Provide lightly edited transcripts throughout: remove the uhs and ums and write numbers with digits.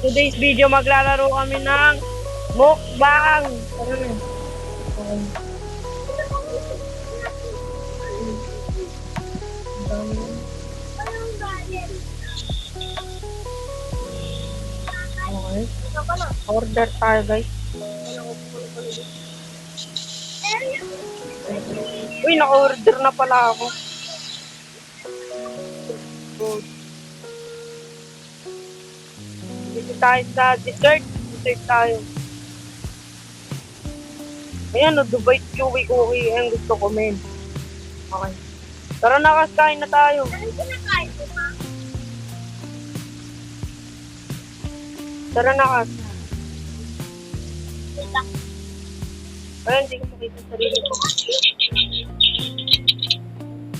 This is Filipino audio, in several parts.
Today's video, maglalaro kami ng mukbang. Tara na. Okay. Okay. Order tayo, guys. Uy, naka-order na pala ako. Good. Dito tayo sa dessert. Dessert tayo. Ayan, no, Dubai Chewy Cookie. Ayan, gusto ko, men. Okay. Tara na, kas, kain na tayo. Tara na, kas. Ayan, hindi ko makita sa sarili ko.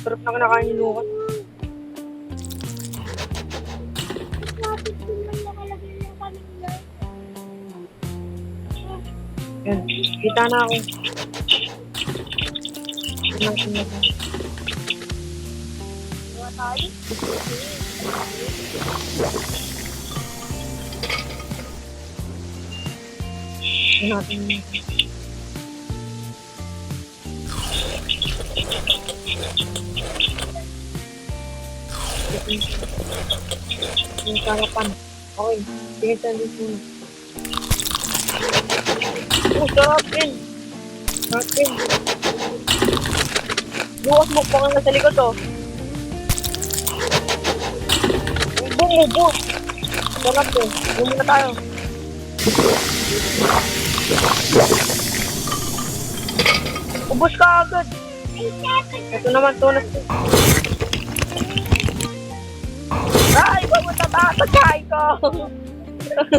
Sarap na kinakain ni Lucas. Ayan, kita na ako. Natin na tayo. Natin na. Yung sarapan. Okay, sige sandwich muna. Oh, sarap din. Sarap din. Lukas mo pa nga sa likod, oh. Ubo. Sarap din. Ubo na tayo. Ubus ka agad. Ito naman, tunas. Ay, pumunta ang pagkain ko.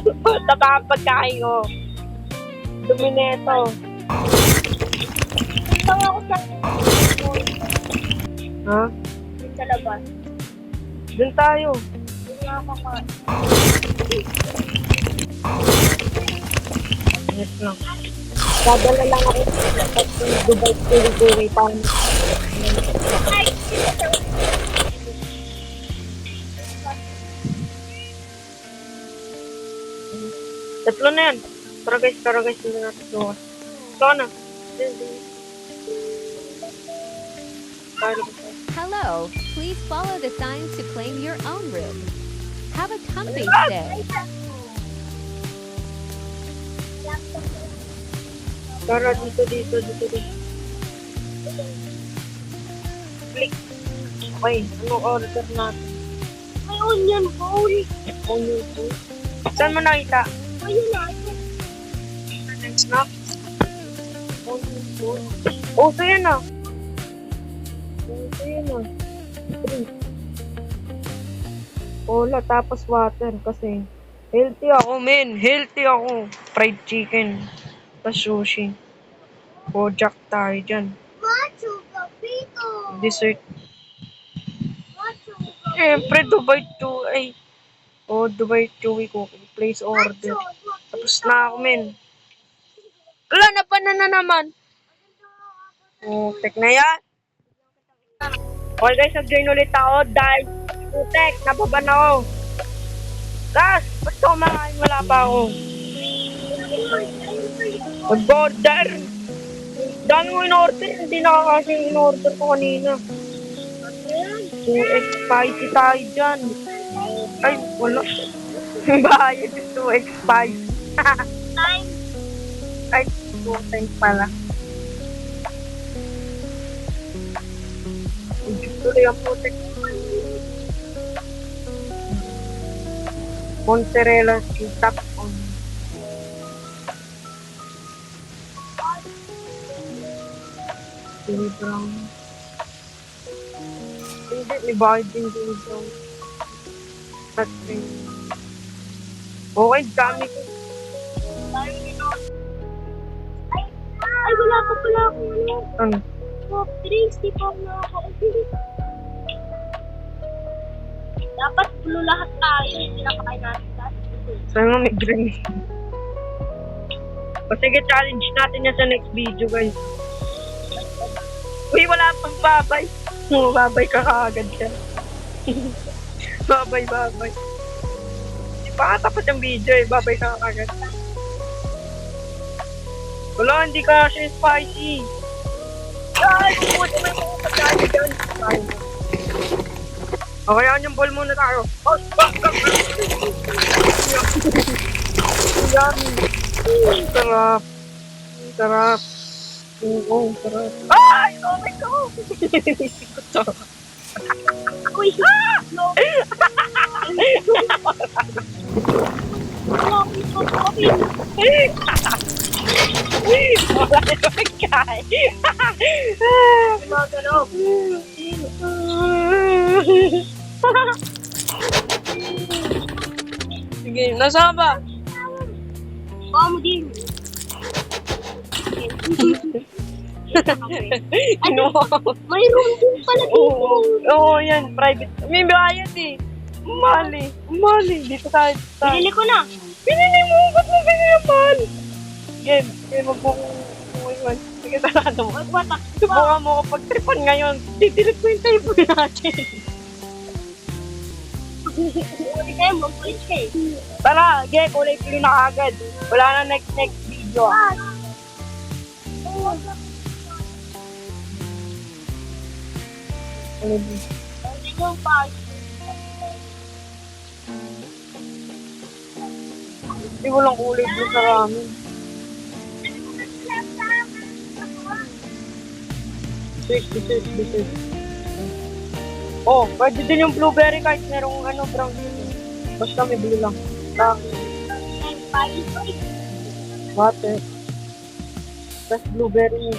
Pumunta ang pagkain ko. Dumi na ito. Tawag ako sa Ha? sa labas. Doon tayo. Hindi nga ako makain. Yes lang. Dadala lang ako sa Dubai Chewy paano. Ay! Tatlo na yan. Tara guys, hindi natin lukas. Ito na. Hello, please follow the signs to claim your own room. Have a comfy stay. Tara, dito. Click. Okay, ano order natin? May onion bowl. Onion bowl. Saan mo nakita? Ayun na. Snack. Onion bowl. Oh, so yan ah. Drink. Cola, tapos water kasi healthy ako, men. Healthy ako. Fried chicken. Tapos sushi. Bojack tayo dyan. Macho Capito. Dessert. Macho Siyempre, Dubai Chewy. Oh, Dubai Chewy Cookie. Place order. Tapos na ako, men. Wala, napanan na naman. Oh, tek na yan. Okay guys, nag-join ulit ako dahil putek, nababan ako. Gas, ba't ka kumakain? Wala pa ako. Mag-order. Dami mo in-order, hindi nakakasya yung in-order ko kanina. 2x spicy tayo dyan. Ay, wala. Bayad yung 2x spicy. Ay, 2 times pala. Tuloy ang putek. Mozzarella cheese tapos on. Chili brown. Hindi, may bakit din chili brown. Okay, dami ko. Ay, wala pa pala akong ano. Ano? Top 3, di pa na ako. Dapat blue lahat tayo. Hindi na kain natin lahat. Saan nga may green? O sige, challenge natin yan sa next video, guys. Uy, wala pang babay. Babay ka kaagad siya. Babay. Pakatapat yung video eh. Babay ka agad. Wala, hindi ka siya spicy. Ay, pumunta mo yung mga pagkain dyan. Okay, yan yung ball muna tayo. Oh, yummy. Sarap. Sarap. Oo, sarap. Ay! Oh my God! Uy! No! Wala na pagkain. Gumagalaw. Sige, nasaan ba? Baka mo din. Ano? May room din pala dito. Oo, yan. Private. May bayad eh. Mali. Mali. Dito tayo. Binili ko na. Pinili mo. Ba't mo pinili man? Sige. Sige, magbukuhan. Sige, sarado mo. Wag watak. Subukan mo kapag tripan ngayon. Ditilit ko yung table natin. Hindi kayo, magpulit kayo. Tara, ge, kulay blue na agad. Wala na next video. Hindi ko pa. Hindi ko lang kulay blue sa ramen. This. Oh, pwede din yung blueberry kahit merong brown. Basta may blue lang. Water. Tapos blueberry.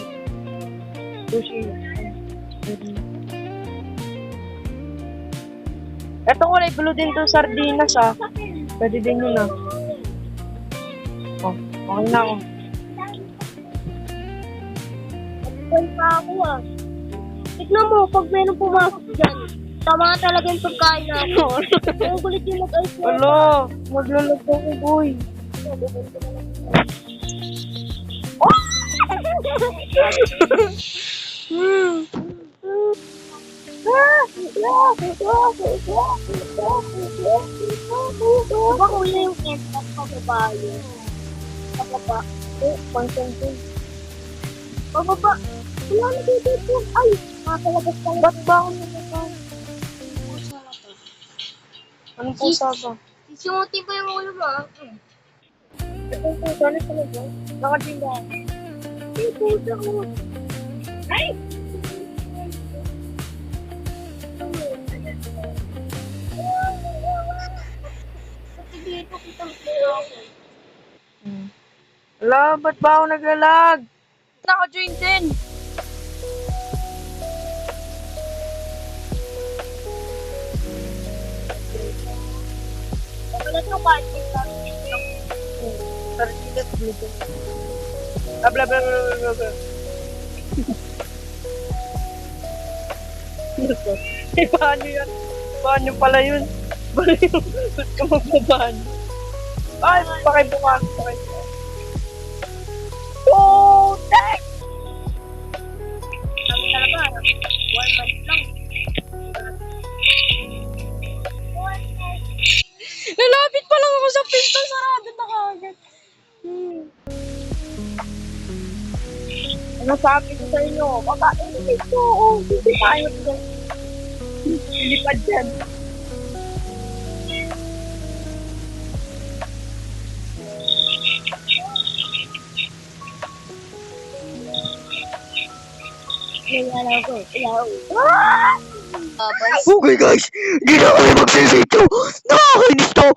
Sushi. Eto kulay blue din to sardinas ah. Pwede din yun ah. Oh, okay na ako. Nagpupunta pa ako ah. Tignan mo, pag meron pumasok dyan, tama talaga yung pagkain natin. Ang kulit yung mag-ice na. Alo, maglalag ako boy. Diba kuya yung ketchup pababa yun? Pababa. Concentrate. Pababa. Wala na dito po. Ay, nakakalabas tayo. Ba't ba ako nagkakaw? Anong pusa ba? Sisimuti pa yung ulo mo. Itong pusa na talaga. Nakadila. Yung pusa ko. Ay! Kasi dito kita ako. Wala, ba't ba ako naglalag? Naka-join din. Wala ito kahit yung Sardinas blue. Bla bla bla bla. Eh, paano yan? Paano pala yun? Ba't ka magbaban? Ay, pakibukas. Oh, tek! Sabi talaga, 1 month lang. Lalapit pa lang ako sa pinto, sarado na kagad. Ano sabi ko sa inyo? Babae na ito. Oh, hindi tayo dyan. Lipad dyan. Nalala ko, ilaw. Okay guys, hindi na kami magsisidyo. Nakakainis to.